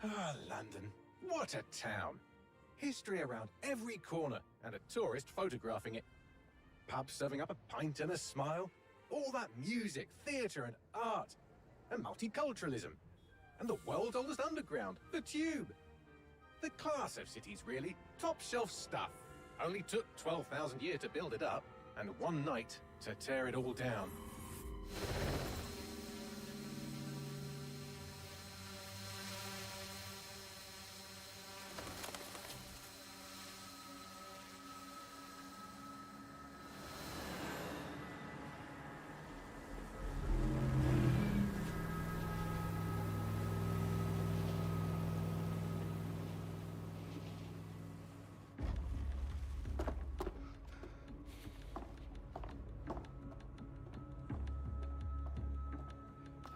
Ah, London. What a town. History around every corner and a tourist photographing it. Pubs serving up a pint and a smile. All that music, theatre and art. And multiculturalism. And the world's oldest underground, the Tube. The class of cities, really. Top shelf stuff. Only took 12,000 years to build it up, and one night to tear it all down.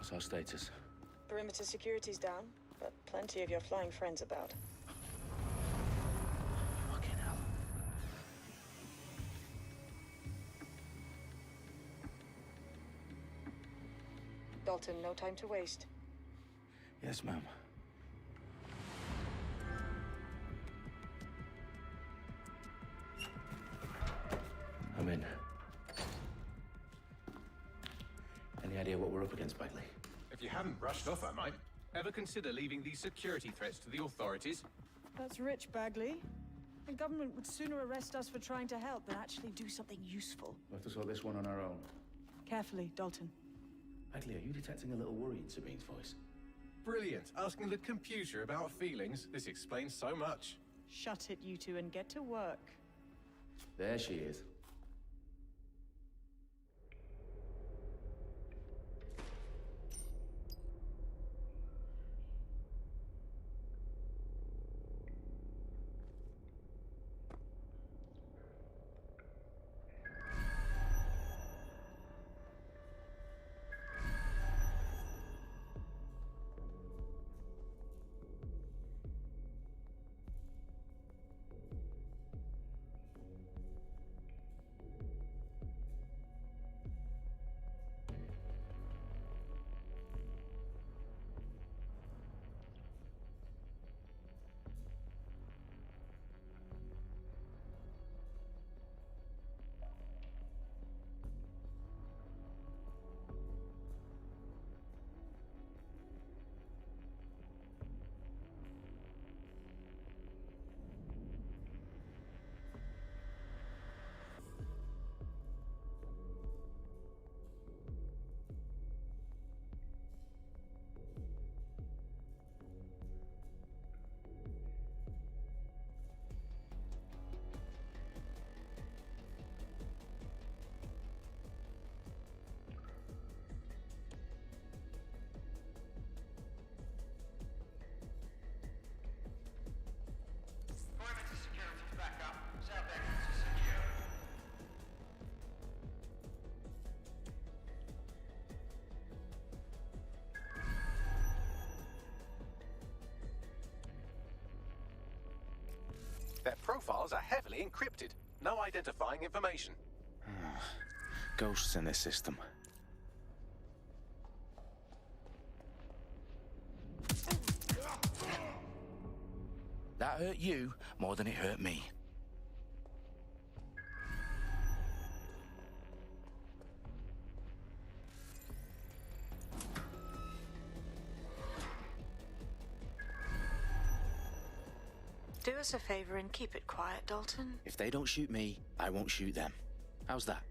What's our status? Perimeter security's down, but plenty of your flying friends about. Fucking hell. Dalton, no time to waste. Yes, ma'am. I'm in. Any idea what we're up against, Bagley? If you haven't brushed off, I might. Ever consider leaving these security threats to the authorities? That's rich, Bagley. The government would sooner arrest us for trying to help than actually do something useful. We'll have to sort this one on our own. Carefully, Dalton. Bagley, are you detecting a little worry in Sabine's voice? Brilliant. Asking the computer about feelings. This explains so much. Shut it, you two, and get to work. There she is. Their profiles are heavily encrypted. No identifying information. Ghosts in this system. That hurt you more than it hurt me. Do us a favor and keep it quiet, Dalton. If they don't shoot me, I won't shoot them. How's that?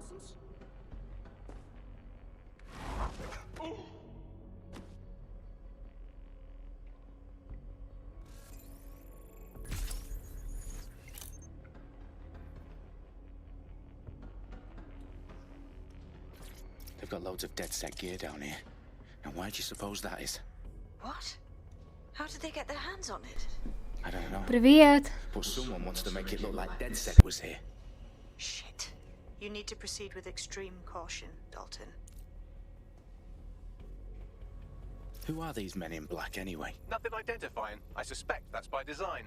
nonsense? They've got loads of DedSec gear down here. And why do you suppose that is? What? How did they get their hands on it? I don't know. Привет. But someone wants to make it look like DedSec was here. Shit. You need to proceed with extreme caution, Dalton. Who are these men in black anyway? Nothing identifying. I suspect that's by design.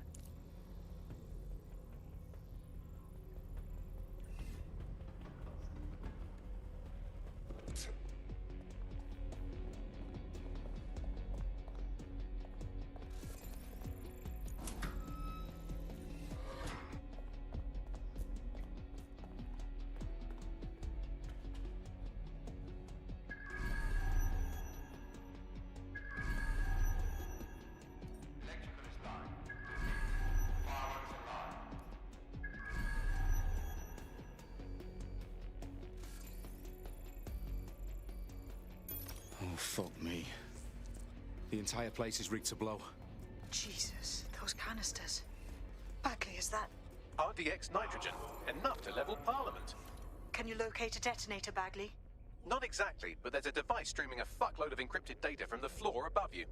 Oh, fuck me. The entire place is rigged to blow. Jesus, those canisters. Bagley, is that... RDX nitrogen. Enough to level Parliament. Can you locate a detonator, Bagley? Not exactly, but there's a device streaming a fuckload of encrypted data from the floor above you.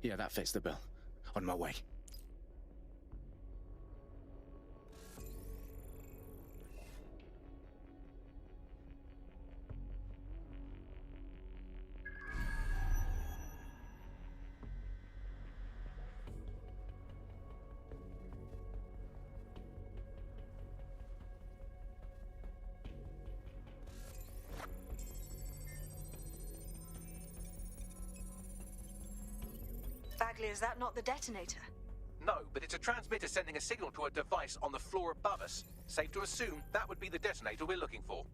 Yeah, that fits the bill. On my way. Bagley, is that not the detonator? No, but it's a transmitter sending a signal to a device on the floor above us. Safe to assume that would be the detonator we're looking for.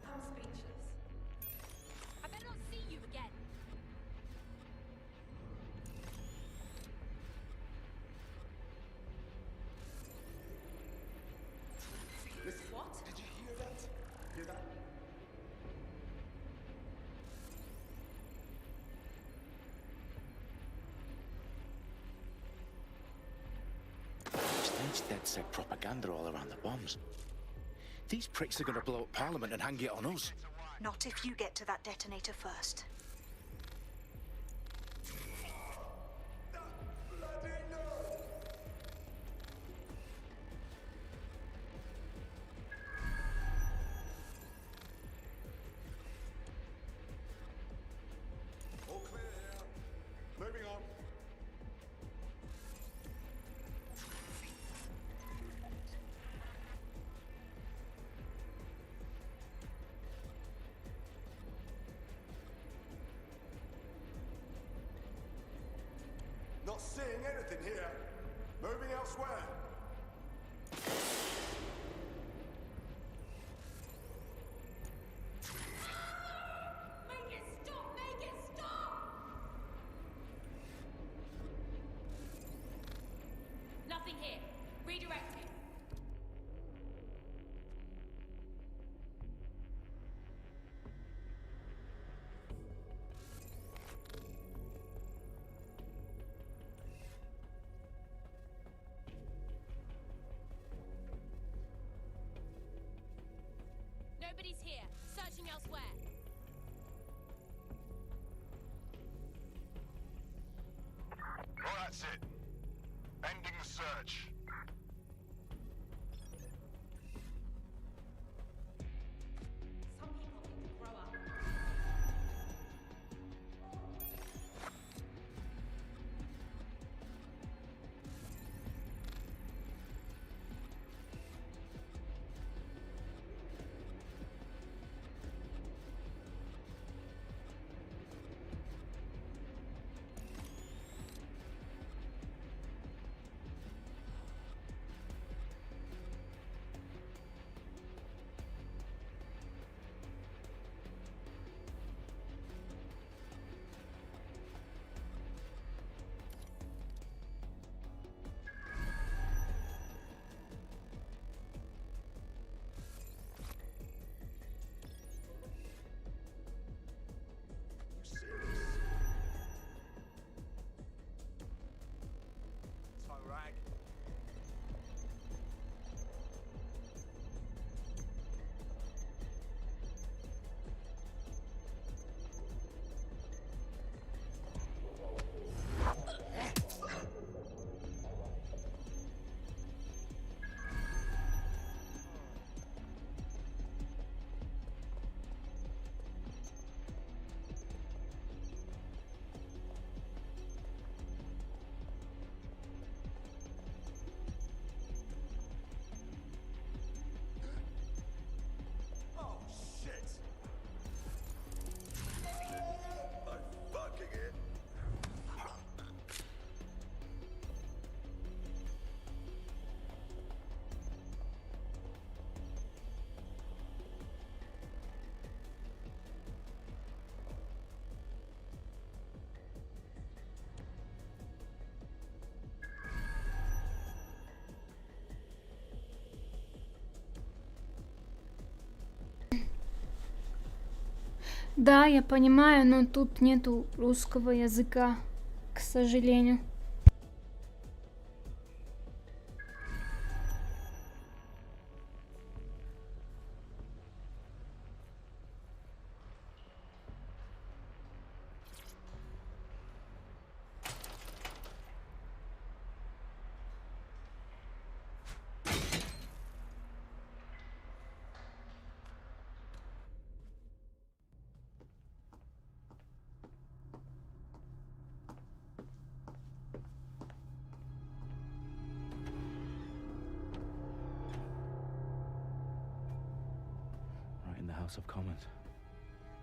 I'm speechless. I better not see you again. What? Did you hear that? Hear that? Staged DedSec propaganda all around the bombs. These pricks are gonna blow up Parliament and hang it on us. Not if you get to that detonator first. All clear. Moving on. Not seeing anything here. Moving elsewhere. Make it stop! Make it stop! Nothing here. Redirecting. Nobody's here. Searching elsewhere. Well, that's it. Ending the search. Some people need to grow up. Да, я понимаю, но тут нету русского языка, к сожалению. Right in the House of Commons.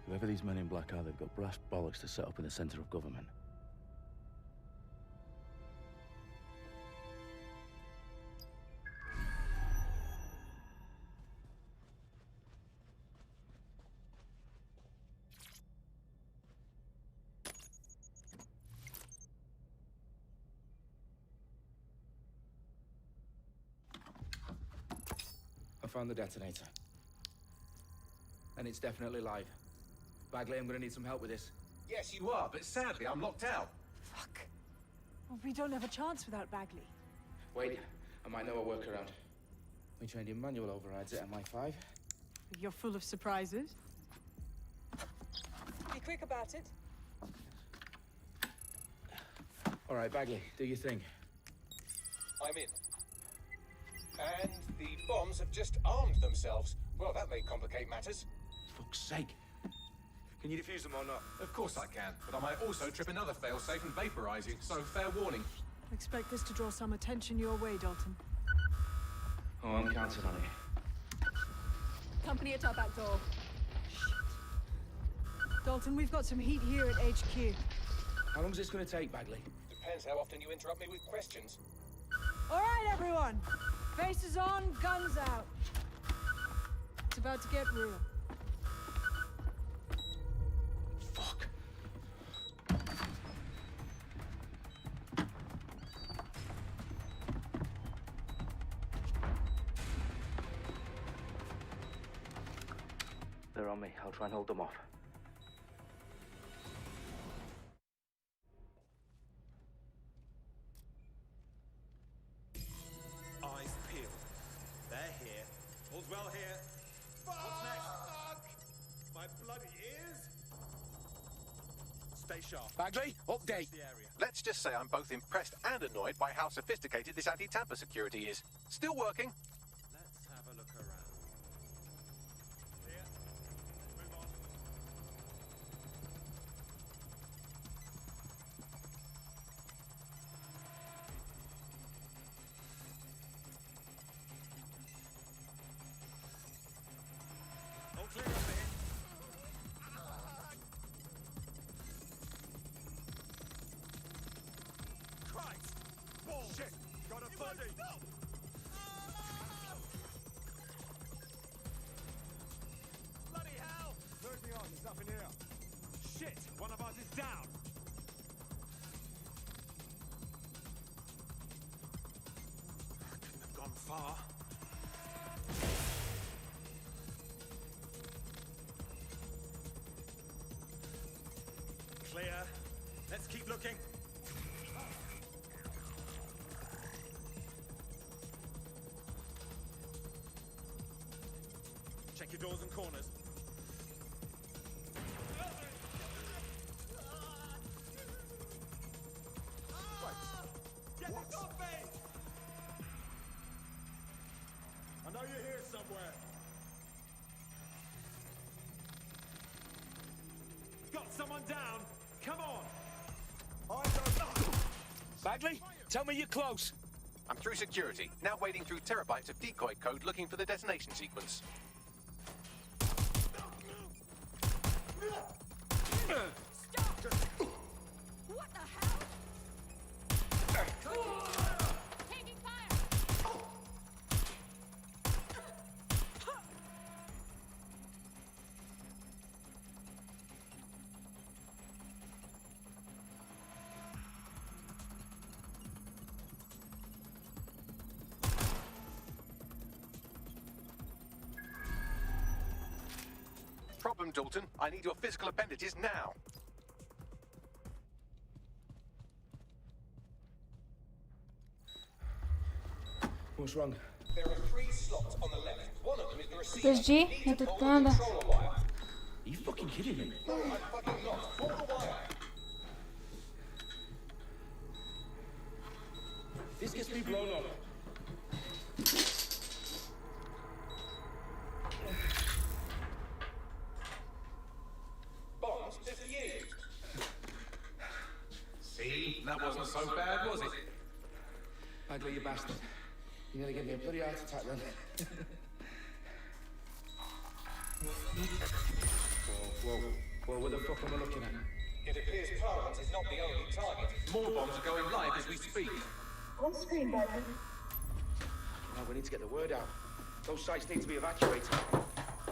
Whoever these men in black are, they've got brass bollocks to set up in the centre of government. I found the detonator. And it's definitely live. Bagley, I'm gonna need some help with this. Yes, you are, but sadly I'm locked out. Fuck. Well, we don't have a chance without Bagley. Wait, I might know a workaround. We trained in manual overrides at MI5. You're full of surprises. Be quick about it. All right, Bagley, do your thing. I'm in. And the bombs have just armed themselves. Well, that may complicate matters. Fuck's sake. Can you defuse them or not? Of course I can, but I might also trip another failsafe and vaporize you, so fair warning. Expect this to draw some attention your way, Dalton. Oh, I'm counting on it. Company at our back door. Dalton, we've got some heat here at HQ. How long is this gonna take, Bagley? Depends how often you interrupt me with questions. All right, everyone. Faces on, guns out. It's about to get real. Fuck. They're on me. I'll try and hold them off. Eyes peeled. They're here. All's well here. Fuck! What's next? My bloody ears? Stay sharp. Bagley, update. The area. Let's just say I'm both impressed and annoyed by how sophisticated this anti-tamper security is. Still working. Let's have a look around. Here. Move on. All clear over here. Christ! Whoa! Shit! Got a body! Bloody hell! Move me on, there's nothing here. Shit! One of us is down! I couldn't have gone far. Clear. Let's keep looking. Check your doors and corners. Get it off me! I know you're here somewhere. Got someone down. Come on. Eyes open. Bagley, tell me you're close. I'm through security, now wading through terabytes of decoy code looking for the detonation sequence. What the hell? Taking fire! problem, Dalton. I need your physical appendages now. What's wrong? There are 3 slots on the left. One of them is the receiver. Подожди, мне тут надо. Are you fucking kidding me? No, I'm fucking not. Pull the wire. This gets me blown up. Bombs diffused. See? That wasn't so bad, was it? Bagley, you bastard. You nearly gave me a bloody heart attack then. Whoa, what the fuck am I looking at? It appears Clarence is not the only target. More bombs are going live as we speak. On screen, Bagley. No, we need to get the word out. Those sites need to be evacuated.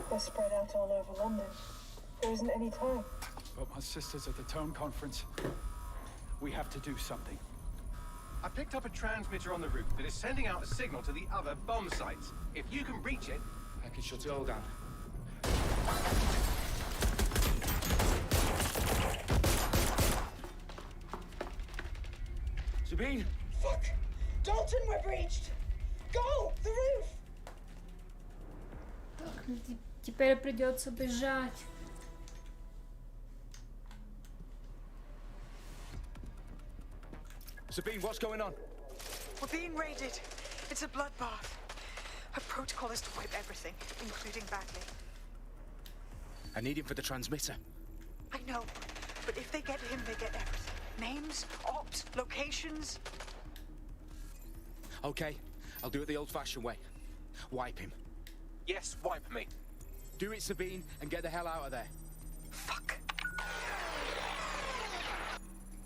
They're spread out all over London. There isn't any time. But my sister's at the Tone Conference. We have to do something. I picked up a transmitter on the roof that is sending out a signal to the other bomb sites. If you can reach it... I can shut it all down. Sabine! Fuck! Dalton, we're breached! Go! The roof! Так, ну, теперь придется бежать. Sabine, what's going on? We're being raided. It's a bloodbath. Her protocol is to wipe everything, including Bagley. I need him for the transmitter. I know, but if they get him, they get everything. Names, ops, locations. Okay, I'll do it the old-fashioned way. Wipe him. Yes, wipe me. Do it, Sabine, and get the hell out of there. Fuck.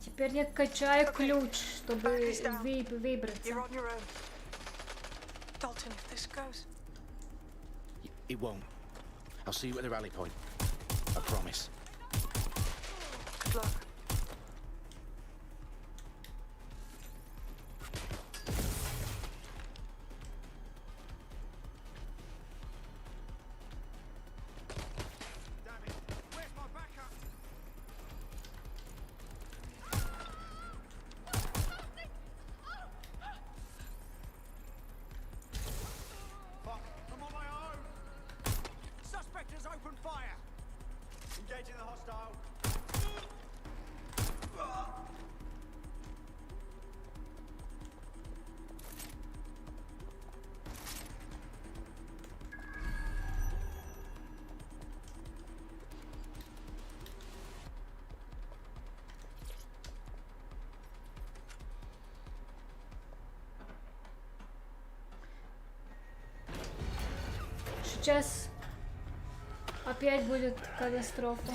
Теперь я качаю ключ, чтобы выбраться. You're on your own. Dalton, if this goes. It won't. I'll see you at the rally point. I promise. Good luck. Open fire! Engaging the hostile. Сейчас опять будет катастрофа.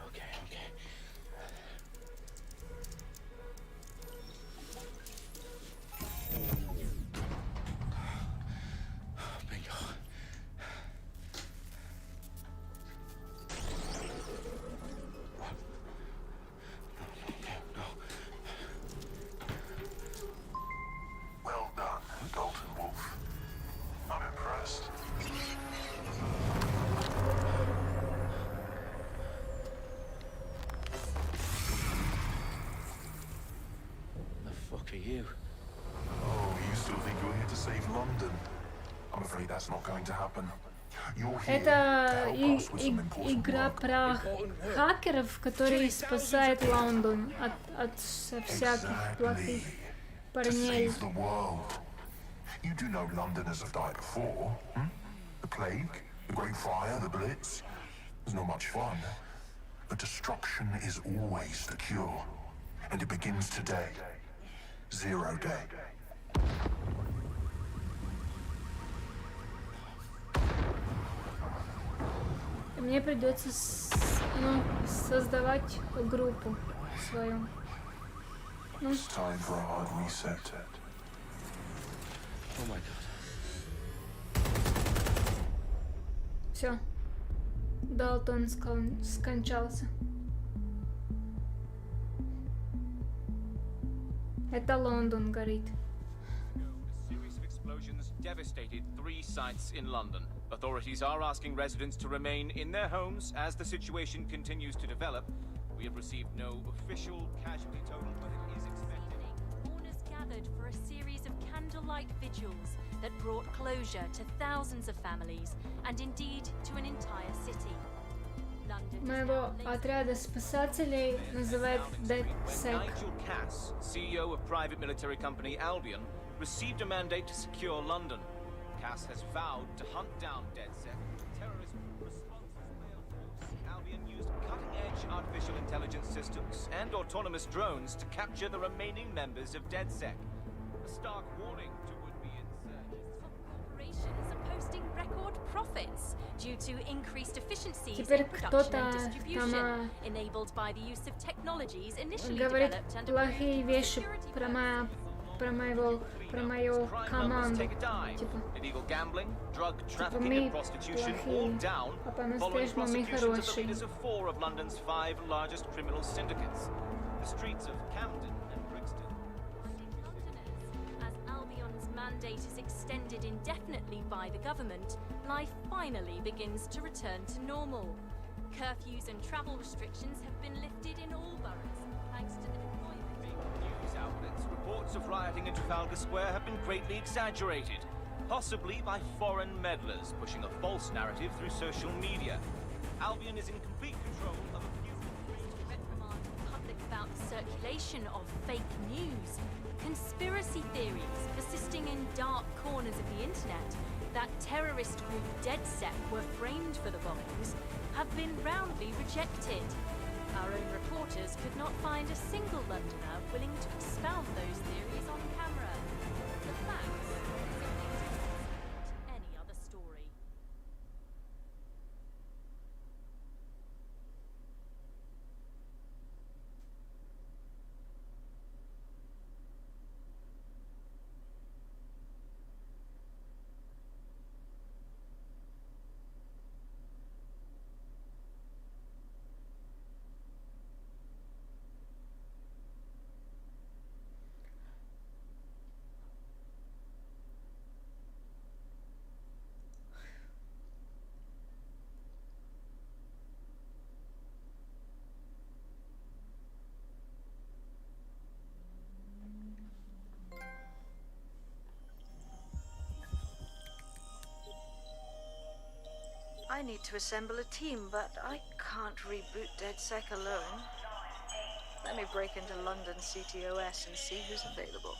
Okay. Bingo. Well done, Dalton Wolf. I'm impressed. The fuck are you? Oh, you still think you're here to save London? I'm afraid that's not going to happen. You're here to Это help us with some important игра work. про хакеров, которые спасают Лондон от всяких плохих To парней. save the world. You do know Londoners have died before, hmm? The plague, the Great Fire, the Blitz. It's not much fun. But destruction is always the cure. And it begins today. Zero Day. Мне придется создавать группу свою. It's time for a hard reset. Oh my god. Все. Далтон скончался. Это Лондон горит. devastated 3 sites in London. Authorities are asking residents to remain in their homes as the situation continues to develop. We have received no official casualty total, but it is expected. Mourners gathered for a series of candlelight vigils that brought closure to thousands of families and indeed to an entire city. London is Моего now отряда спасателей называют When DedSec. Nigel Cass, CEO of private military company Albion, received a mandate to secure London. Cass has vowed to hunt down DedSec, terrorist response force. Albion used cutting-edge artificial intelligence systems and autonomous drones to capture the remaining members of DedSec. A stark warning to would-be insurgents. corporations are posting record profits due to increased efficiencies Теперь in production кто-то and distribution, там enabled by the use of technologies initially говорит developed and плохие approved for вещи security про purposes. мою Crime команду. levels take a dive. Типа, Illegal gambling, drug trafficking мы and prostitution all плохие, down а following по-настоящему мы prosecutions of the хорошие. leaders of 4 of London's 5 largest criminal syndicates. The streets of Camden and Brixton. Londoners, as Albion's mandate is extended indefinitely by the government, life finally begins to return to normal. Curfews and travel restrictions have been lifted in all boroughs, thanks to the deployment. News outlets, reports of rioting in Trafalgar Square have been greatly exaggerated, possibly by foreign meddlers pushing a false narrative through social media. Albion is in complete control of a few... Reprimand the public about the circulation of fake news, conspiracy theories persisting in dark corners of the internet that terrorist group DedSec were framed for the bombings have been roundly rejected. Our own reporters could not find a single Londoner willing to expound those theories on camera. The facts simply don't support any other story. I need to assemble a team, but I can't reboot DedSec alone. Let me break into London CTOS and see who's available.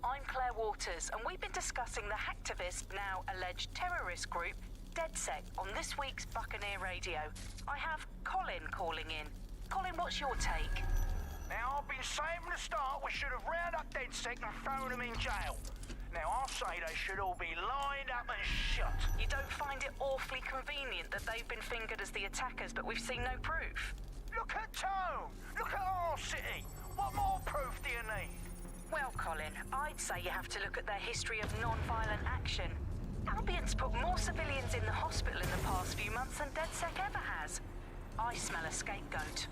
I'm Claire Waters, and we've been discussing the hacktivist, now alleged terrorist group, DedSec, on this week's Buccaneer Radio. I have Colin calling in. Colin, what's your take? Now, I've been saying from the start we should have rounded up DedSec and thrown them in jail. Now, I'll say they should all be lined up and shot. You don't find it awfully convenient that they've been fingered as the attackers, but we've seen no proof? Look at Tone! Look at our city! What more proof do you need? Well, Colin, I'd say you have to look at their history of non-violent action. Albion's put more civilians in the hospital in the past few months than DedSec ever has. I smell a scapegoat.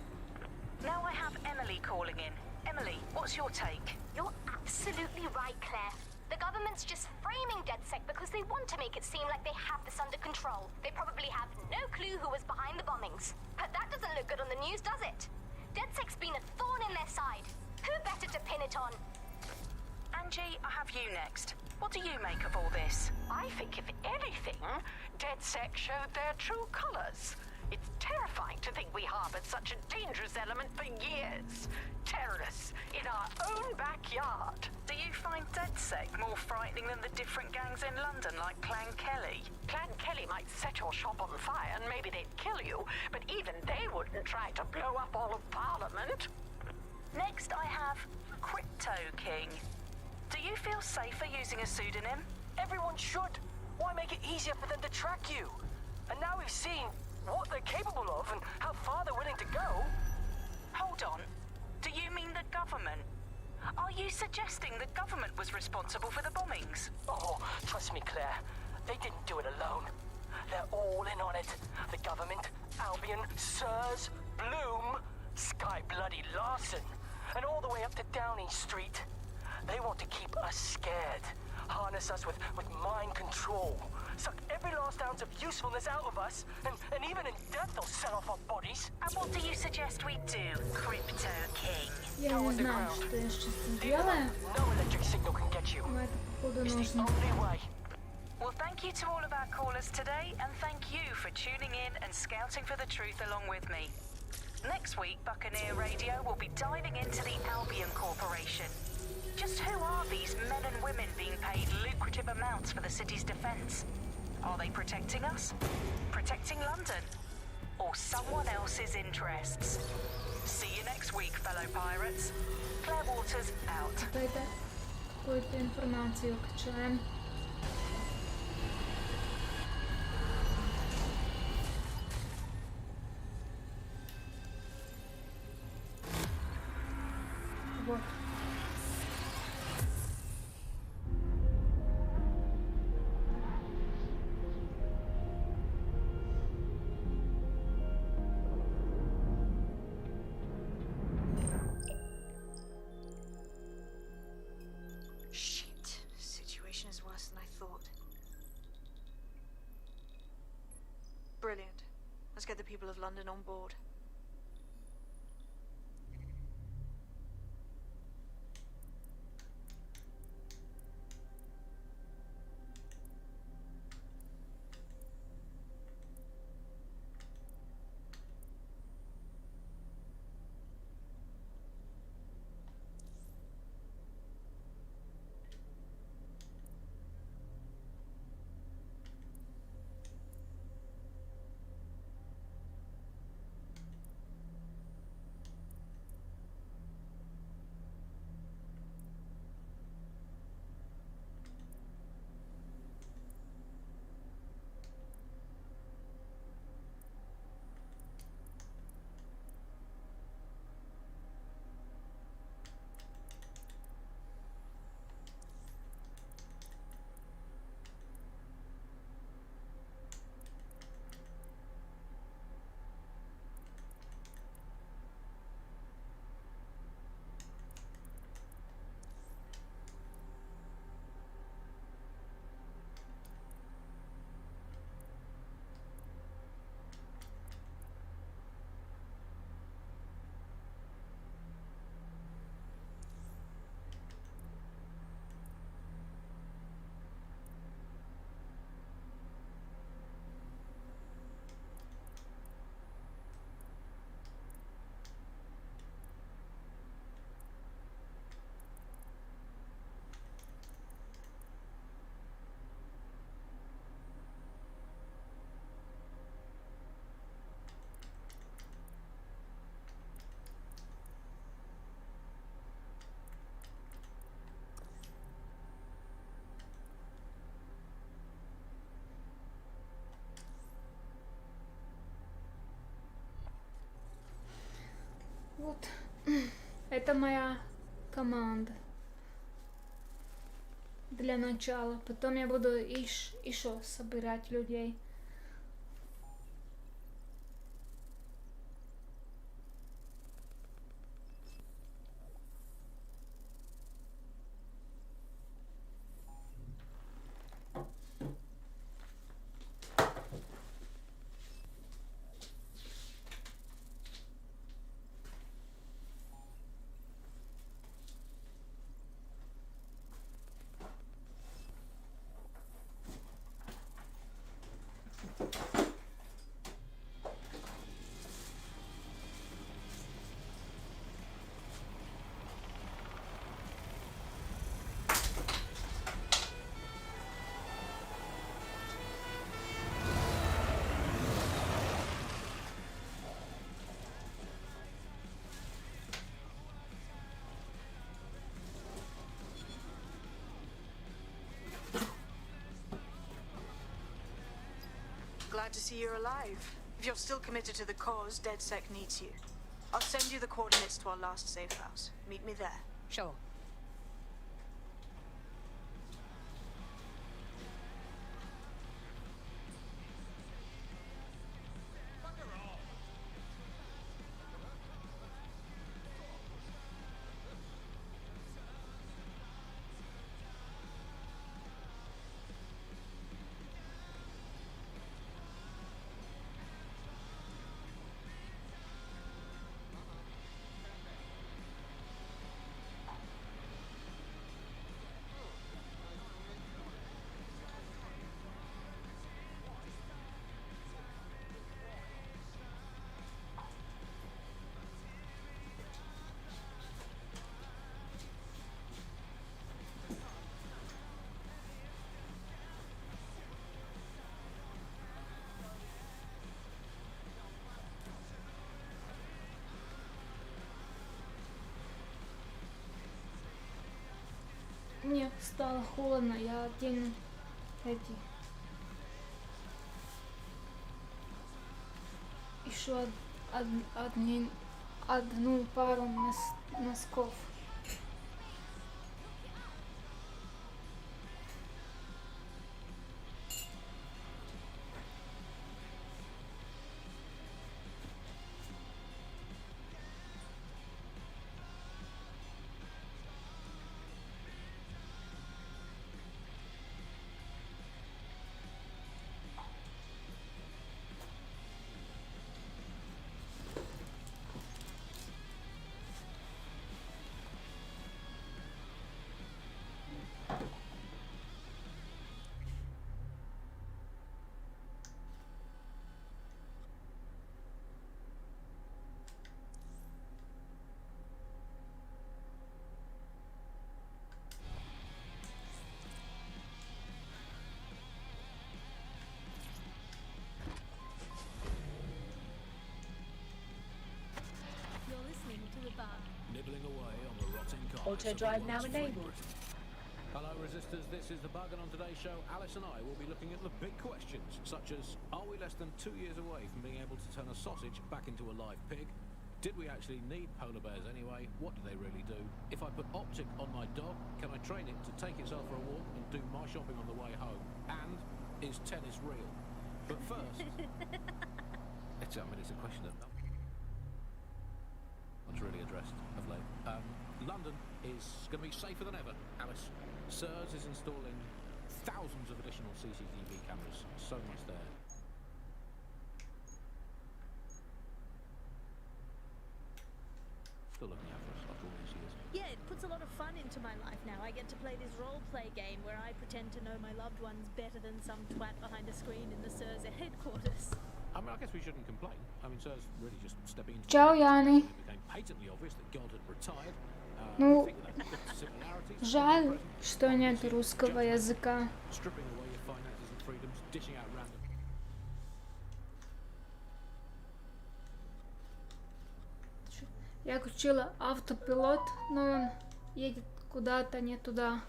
Now I have Emily calling in. Emily, what's your take? You're absolutely right, Claire. The government's just framing DedSec because they want to make it seem like they have this under control. They probably have no clue who was behind the bombings. But that doesn't look good on the news, does it? DedSec's been a thorn in their side. Who better to pin it on? Angie, I have you next. What do you make of all this? I think, if anything, DedSec showed their true colors. It's terrifying to think we harbored such a dangerous element for years. Terrorists in our own backyard. Do you find DedSec more frightening than the different gangs in London, like Clan Kelly? Clan Kelly might set your shop on fire and maybe they'd kill you, but even they wouldn't try to blow up all of Parliament. Next, I have Crypto King. Do you feel safer using a pseudonym? Everyone should. Why make it easier for them to track you? And now we've seen what they're capable of and how far they're willing to go. Hold on. Do you mean the government? Are you suggesting the government was responsible for the bombings? Oh, trust me, Claire. They didn't do it alone. They're all in on it. The government, Albion, Sirs, Bloom, Sky Bloody Larson, and all the way up to Downing Street. They want to keep us scared, harness us with mind control, suck every last ounce of usefulness out of us, and even in death they'll sell off our bodies. And what do you suggest we do, Crypto King? Я не знаю, что я сейчас сделаю. No electric signal can get you. Но это, походу, It's the нужно. only way. Well, thank you to all of our callers today, and thank you for tuning in and scouting for the truth along with me. Next week, Buccaneer Radio will be diving into the Albion Corporation. Just who are these men and women being paid lucrative amounts for the city's defense? Are they protecting us? Protecting London? Or someone else's interests? See you next week, fellow pirates. Claire Waters out. Это какую-то информацию качаем. Вот. Shit. Situation is worse than I thought. Brilliant. Let's get the people of London on board. Вот. Это моя команда. Для начала. Потом я буду еще собирать людей. Glad to see you're alive. If you're still committed to the cause, DedSec needs you. I'll send you the coordinates to our last safe house. Meet me there. Sure. стало холодно, я одену эти. Еще одну пару носков. Nibbling away on the rotting carcass. Auto drive now enabled. Hello, resistors. This is the Bug, and on today's show, Alice and I will be looking at the big questions, such as: are we less than 2 years away from being able to turn a sausage back into a live pig? Did we actually need polar bears anyway? What do they really do? If I put optic on my dog, can I train it to take itself for a walk and do my shopping on the way home? And is tennis real? But first, it's a question that one's really addressed of late. London is going to be safer than ever, Alice. SIRS is installing thousands of additional CCTV cameras. So much there. Still looking out for us after all these years. Yeah, it puts a lot of fun into my life now. I get to play this role-play game where I pretend to know my loved ones better than some twat behind a screen in the SIRS headquarters. I mean, I guess we shouldn't complain. I mean, SIRS really just stepping into... Ciao, Яны. It became patently obvious that God had retired. Ну, жаль, что нет русского языка. Stripping away your finances and freedoms, dishing out random... Я включила автопилот, но он едет куда-то не туда.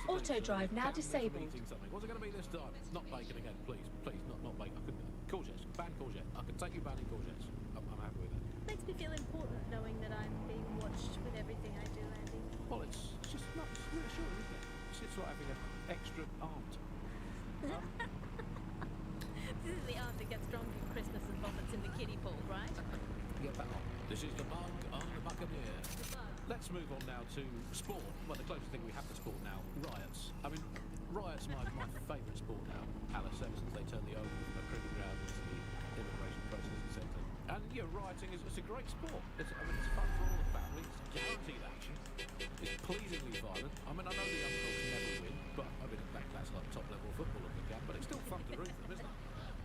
Auto drive now disabled. What's it going to be this time? Not bacon again, please. Please, not bacon. Courgettes. Ban courgette. I can take you banning courgettes. I'm happy with that. Makes me feel important knowing that I'm being watched with everything I do, Andy. Well, it's just not reassuring, isn't it? It's like having an extra aunt. This is the aunt that gets drunk at Christmas and vomits in the kiddie pool, right? Get that on. This is the Bug on the Buccaneer. Let's move on now to sport. Well, the closest thing we have to sport now, riots. I mean, riots are my favourite sport now, Alice, ever since they turned the oval from a cricket ground into the immigration processing centre. And yeah, rioting is a great sport. It's fun for all the family. It's guaranteed action. It's pleasingly violent. I mean, I know the underdogs never win, but I mean, that's like top level football if we can, but it's still fun to root for them, isn't it?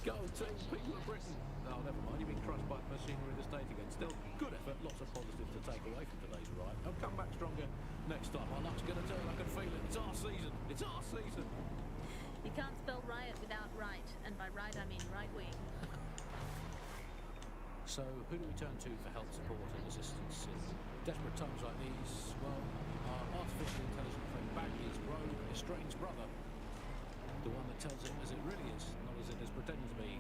Go team, people of Britain. Oh, never mind, you've been crushed by the machinery of the state again. Still, good effort, lots of positives to take away from today's riot. I'll come back stronger next time. Our luck's going to turn, I can feel it. It's our season. It's our season. You can't spell riot without right, and by right I mean right wing. So, who do we turn to for help, support and assistance in desperate times like these? Well, our artificial intelligent friend Bagley's rogue, estranged brother. The one that tells it as it really is, not as it is pretending to be.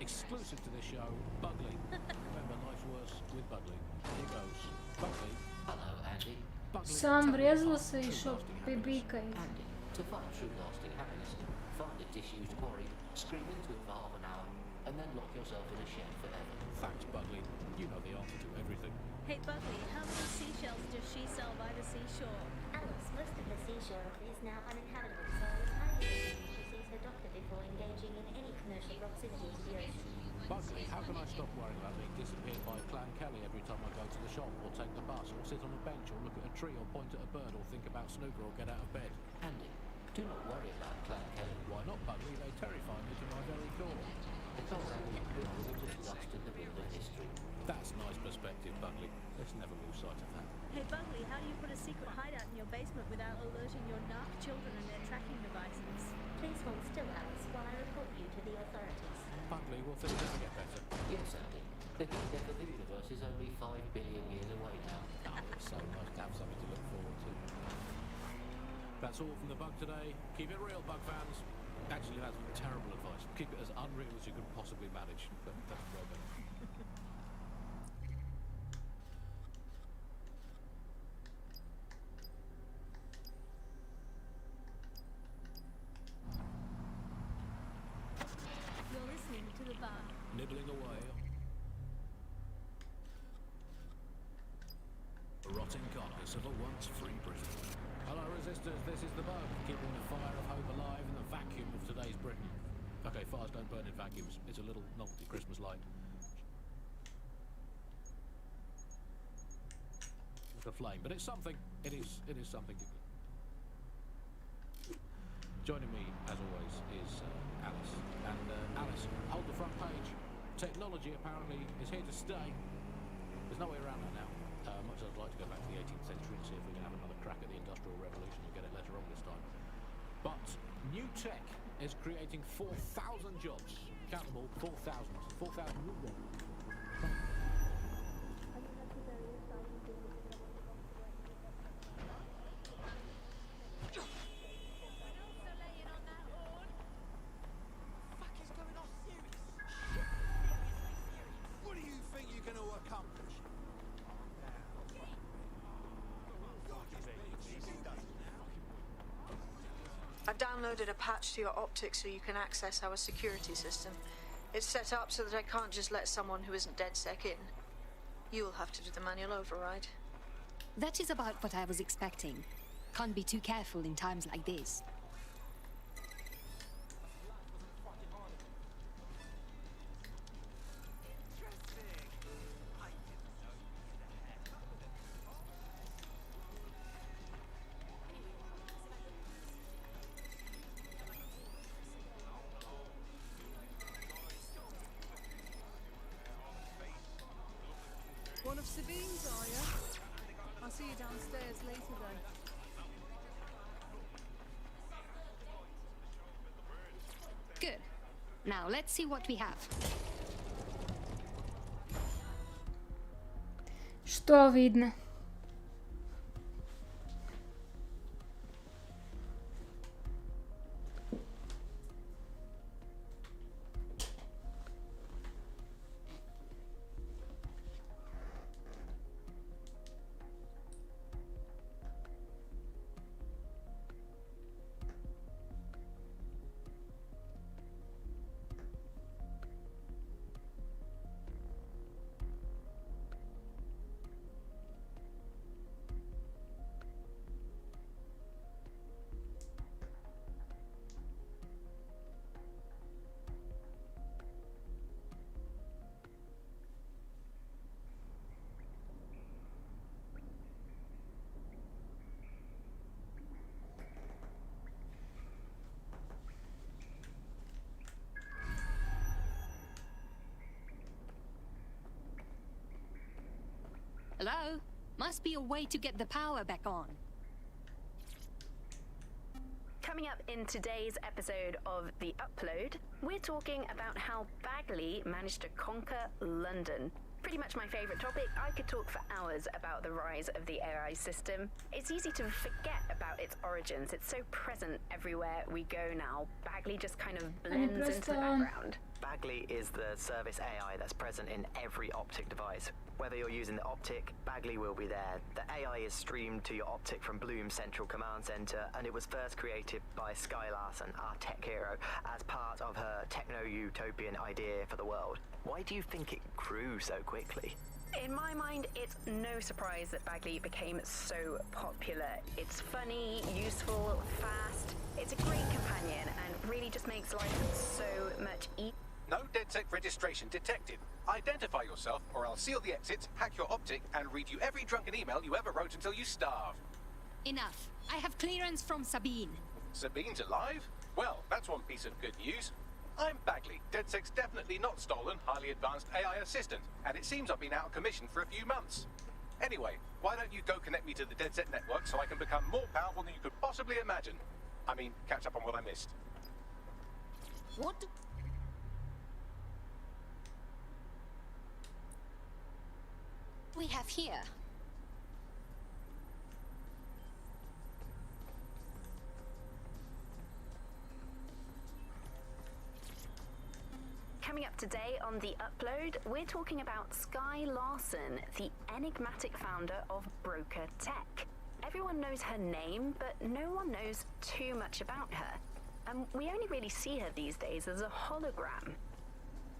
Exclusive to this show, Bugley. Remember, life's worse with Bugley. Here goes. Bugley. Hello, Andy. Сам врезался и шо пибикает. Andy, to find true lasting happiness, find a disused quarry, scream into it for half an hour, and then lock yourself in a shed forever. Thanks, Bugley. You know the answer to everything. Hey, Bugley, how many seashells does she sell by the seashore? Alice, most of the seashore is now uninhabitable, so it's highly recommended she sees her doctor before engaging in any commercial proximity to the ocean. Bugley, how can I stop worrying about being disappeared by Clan Kelly every time I go to the shop, or take the bus, or sit on a bench, or look at a tree, or point at a bird, or think about snooker, or get out of bed? Andy, do not worry about Clan Kelly. Why not, Bugley? They terrify me to my very core. because our building was just lost in the wind of history. That's nice perspective, Buckley. Let's never lose sight of that. Hey, Buckley, how do you put a secret hideout in your basement without alerting your narc children and their tracking devices? Please hold still, Alice, while I report you to the authorities. Buckley, will things ever get better? Yes, Andy. The death of the universe is only 5 billion years away now. Oh, it's so nice to have something to look forward to. That's all from the Bug today. Keep it real, Bug fans. Actually, that's terrible advice. Keep it as unreal as you can possibly manage. But that's way better. You're listening to the Bug. Nibbling away. The rotting carcass of a once free Britain. Hello, resistors. This is the Bug, keeping the fire of hope alive in the vacuum of today's Britain. Okay, fires don't burn in vacuums. It's a little novelty Christmas light. It's a flame, but it's something. It is something. Joining me, as always, is Alice. And Alice, hold the front page. Technology apparently is here to stay. There's no way around that now. Much as I'd like to go back to the 18th century and see if we can have another crack at the Industrial Revolution and get it later on this time. But new tech is creating 4,000 jobs. Count them all, 4,000. 4,000 new jobs. What do you think you're going to accomplish? I've downloaded a patch to your optics so you can access our security system. It's set up so that I can't just let someone who isn't DedSec in. You'll have to do the manual override. That is about what I was expecting. Can't be too careful in times like this. One of Sabine's, are you? I'll see you downstairs later then. Good. Now let's see what we have. Что видно? Hello? Must be a way to get the power back on. Coming up in today's episode of The Upload, we're talking about how Bagley managed to conquer London. Pretty much my favourite topic. I could talk for hours about the rise of the AI system. It's easy to forget about its origins. It's so present everywhere we go now. Bagley just kind of blends into the background. Bagley is the service AI that's present in every optic device. Whether you're using the optic, Bagley will be there. The AI is streamed to your optic from Bloom's central command center, and it was first created by Sky Larson, our tech hero, as part of her techno-utopian idea for the world. Why do you think it grew so quickly? In my mind, it's no surprise that Bagley became so popular. It's funny, useful, fast. It's a great companion and really just makes life so much easier. No DedSec registration detected. Identify yourself or I'll seal the exits, hack your optic, and read you every drunken email you ever wrote until you starve. Enough. I have clearance from Sabine. Sabine's alive? Well, that's one piece of good news. I'm Bagley, DedSec's definitely not stolen, highly advanced AI assistant, and it seems I've been out of commission for a few months. Anyway, why don't you go connect me to the DedSec network so I can become more powerful than you could possibly imagine? I mean, catch up on what I missed. What? We have here. Coming up today on The Upload, we're talking about Skye Larson, the enigmatic founder of Broker Tech. Everyone knows her name, but no one knows too much about her. And we only really see her these days as a hologram.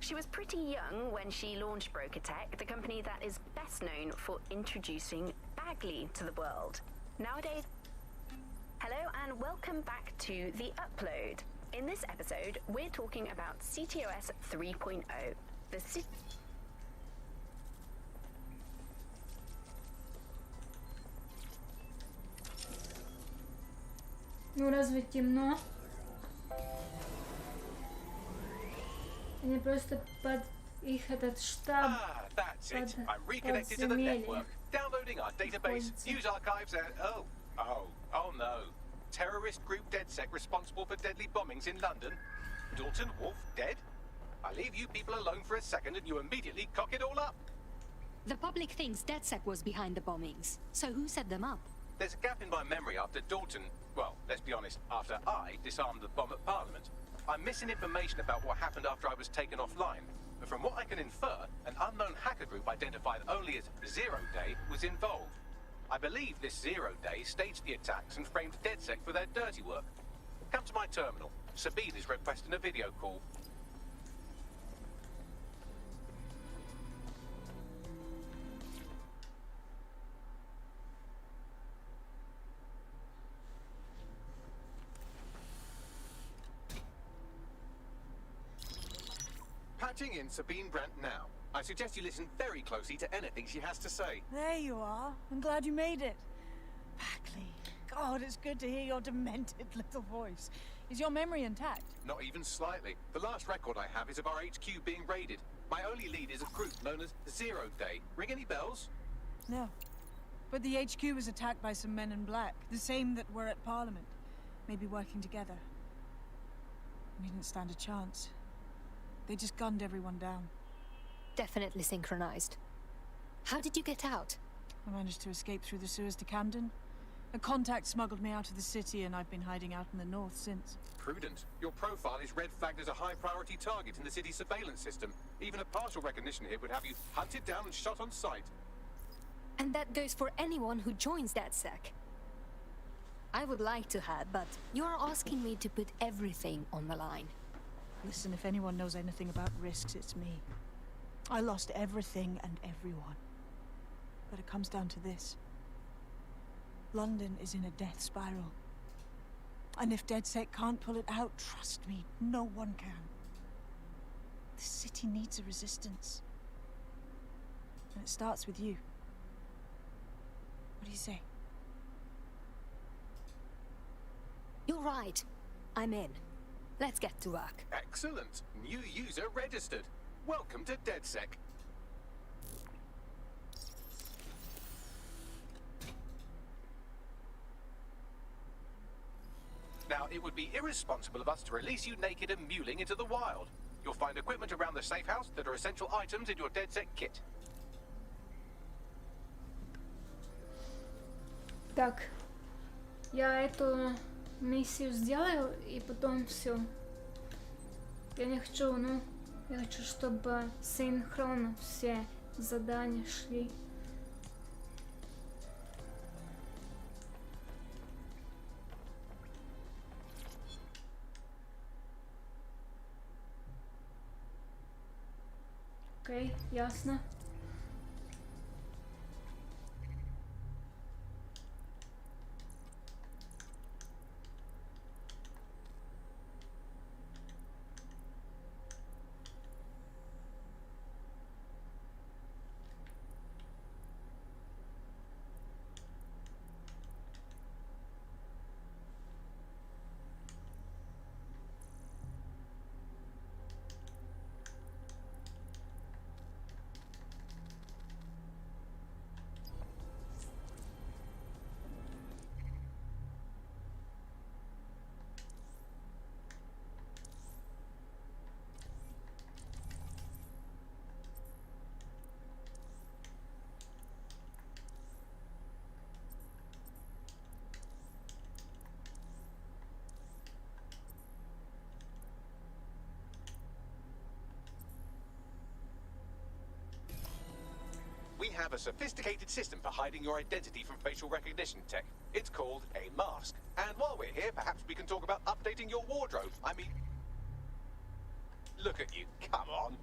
She was pretty young when she launched Broker Tech, the company that is best known for introducing Bagley to the world. Nowadays... Hello and welcome back to The Upload. In this episode, we're talking about CTOS 3.0. Ну, разве темно? Они просто под их этот штаб. That's it. I'm reconnected to the network. Downloading our database, news archives, and oh no. Terrorist group DedSec responsible for deadly bombings in London. Dalton Wolf dead? I leave you people alone for a second and you immediately cock it all up. The public thinks DedSec was behind the bombings. So who set them up? There's a gap in my memory after Dalton, well, let's be honest, after I disarmed the bomb at Parliament. I'm missing information about what happened after I was taken offline. But from what I can infer, an unknown hacker group identified only as Zero Day was involved. I believe this Zero Day staged the attacks and framed DedSec for their dirty work. Come to my terminal. Sabine is requesting a video call. Patching in Sabine Brandt now. I suggest you listen very closely to anything she has to say. There you are. I'm glad you made it. Bagley. God, it's good to hear your demented little voice. Is your memory intact? Not even slightly. The last record I have is of our HQ being raided. My only lead is a group known as Zero Day. Ring any bells? No. But the HQ was attacked by some men in black, the same that were at Parliament. Maybe working together. We didn't stand a chance. They just gunned everyone down. Definitely synchronized. How did you get out? I managed to escape through the sewers to Camden. A contact smuggled me out of the city and I've been hiding out in the north since. Prudent. Your profile is red flagged as a high-priority target in the city's surveillance system. Even a partial recognition here would have you hunted down and shot on sight. And that goes for anyone who joins DedSec. I would like to have, but you're asking me to put everything on the line. Listen, if anyone knows anything about risks, it's me. I lost everything and everyone. But it comes down to this. London is in a death spiral. And if DedSec can't pull it out, trust me, no one can. The city needs a resistance. And it starts with you. What do you say? You're right. I'm in. Let's get to work. Excellent. New user registered. Welcome to DedSec. Now, it would be irresponsible of us to release you naked and mewling into the wild. You'll find equipment around the safe house that are essential items in your DedSec kit. Так, я эту миссию сделаю и потом все. Я не хочу, я хочу, чтобы синхронно все задания шли. Окей, ясно. have a sophisticated system for hiding your identity from facial recognition tech. It's called a mask. And while we're here, perhaps we can talk about updating your wardrobe. I mean, look at you, come on.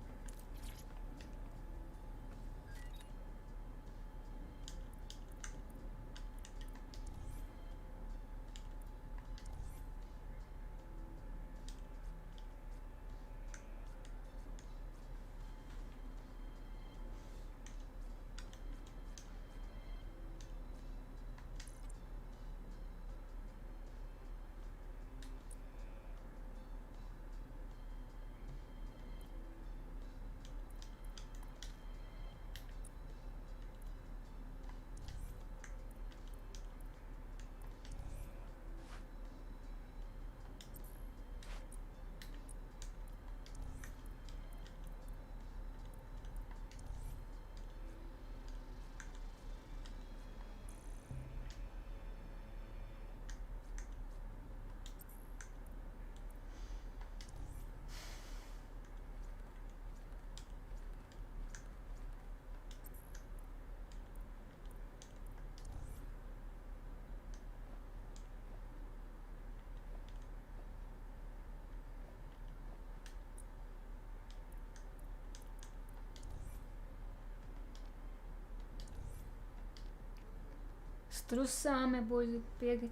С трусами будет бегать.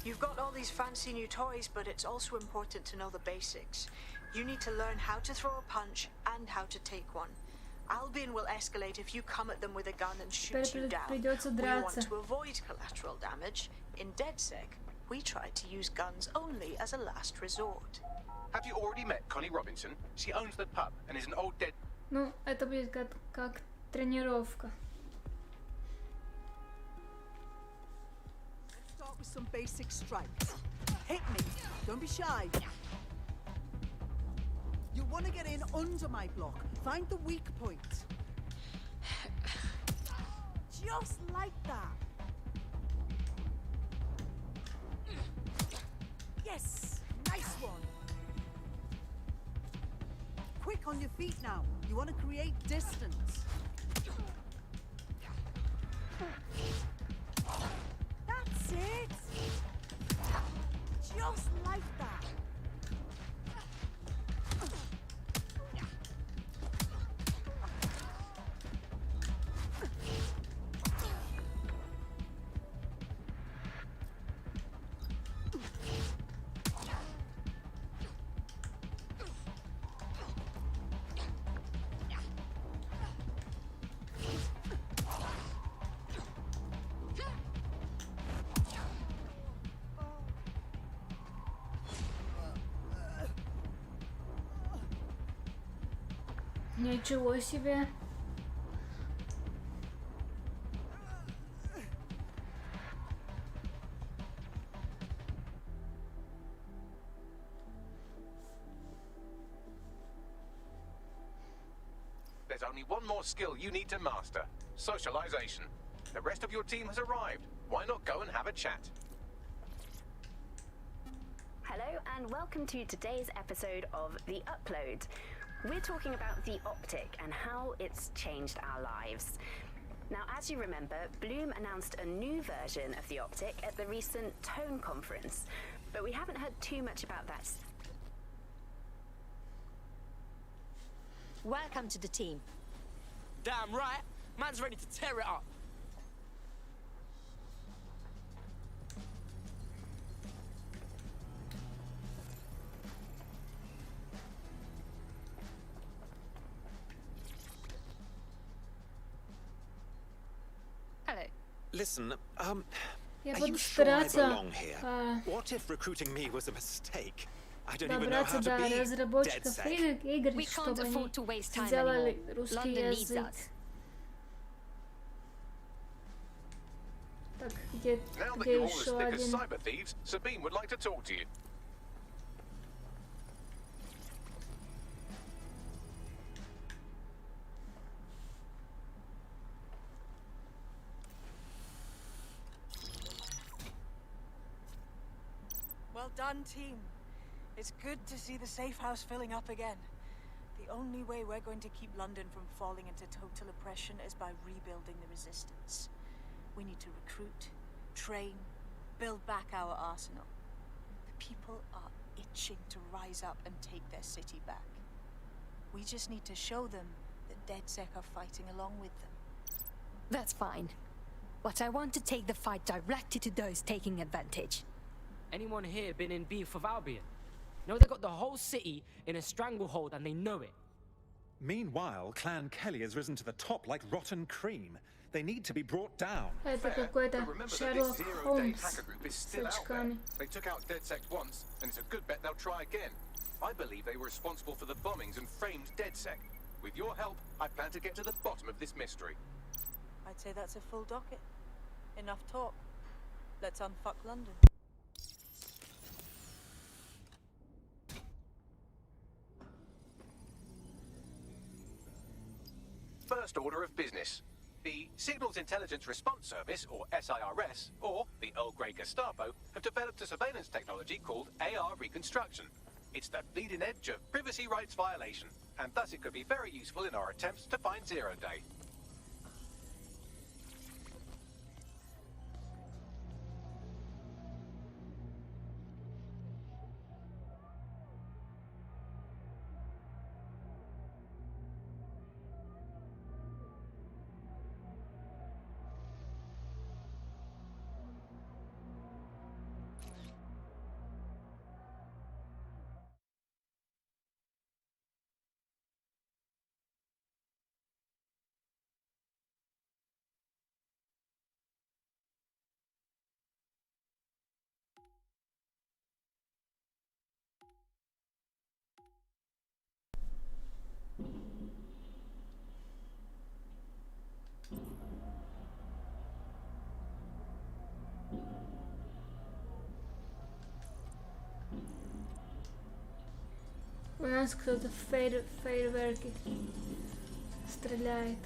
You've got all these fancy new toys, but it's also important to know the basics. You need to learn how to throw a punch and how to take one. Albion will escalate if you come at them with a gun and shoot you down. We want to avoid collateral damage. In DedSec, we try to use guns only as a last resort. Have you already met Connie Robinson? She owns the pub and is an old dead... Ну, это будет как тренировка. Let's start with some basic strikes. Hit me. Don't be shy. You want to get in under my block. Find the weak point. Just like that. Yes, nice one. Quick on your feet now. You want to create distance. That's it. Just like that. Ничего себе. There's only one more skill you need to master. Socialization. The rest of your team has arrived. Why not go and have a chat? Hello and welcome to today's episode of The Upload. We're talking about the optic and how it's changed our lives. Now, as you remember, Bloom announced a new version of the optic at the recent Tone conference, but we haven't heard too much about that. Welcome to the team. Damn right, man's ready to tear it up. Hello. Listen, Я are буду you sure I стараться belong here? What if recruiting me was a mistake? I don't even know добраться how to до be разработчиков DedSec. игр, We can't чтобы afford они to waste time сделали anymore. русский London needs язык. us. Так, Now that где you're all as еще thick as один? cyber thieves, Sabine would like to talk to you. Well done, team. It's good to see the safe house filling up again. The only way we're going to keep London from falling into total oppression is by rebuilding the resistance. We need to recruit, train, build back our arsenal. The people are itching to rise up and take their city back. We just need to show them that DedSec are fighting along with them. That's fine. But I want to take the fight directly to those taking advantage. Anyone here been in beef with Albion? No, they got the whole city in a stranglehold and they know it. Meanwhile, Clan Kelly has risen to the top like rotten cream. They need to be brought down. Это какой-то Remember that Шерлок this zero-day Холмс hacker group is с still out there. очками. They took out DedSec once, and it's a good bet they'll try again. I believe they were responsible for the bombings and framed DedSec. With your help, I plan to get to the bottom of this mystery. I'd say that's a full docket. Enough talk. Let's unfuck London. First order of business. The Signals Intelligence Response Service, or SIRS, or the Earl Grey Gestapo, have developed a surveillance technology called AR Reconstruction. It's the bleeding edge of privacy rights violation, and thus it could be very useful in our attempts to find Zero Day. У нас кто-то фейерверки стреляет.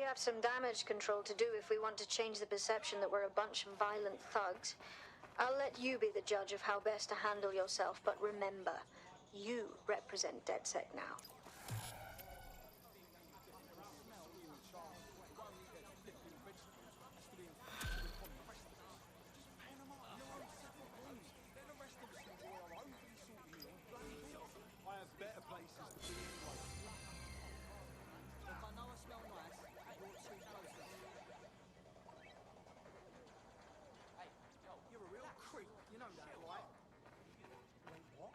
have some damage control to do if we want to change the perception that we're a bunch of violent thugs. I'll let you be the judge of how best to handle yourself, but remember, you represent DedSec now. I have better places to be anyway. If I know I smell nice, you're too close. Hey, you're a real creep. You know that, right? Wait, what?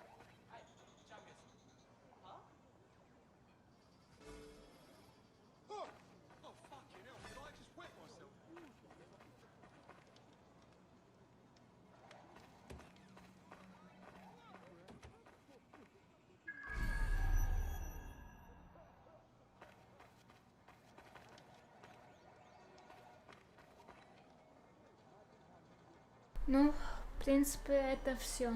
Hey, Chungus. Huh? Oh, fucking hell. Did I just wet myself? Ну, в принципе, это все.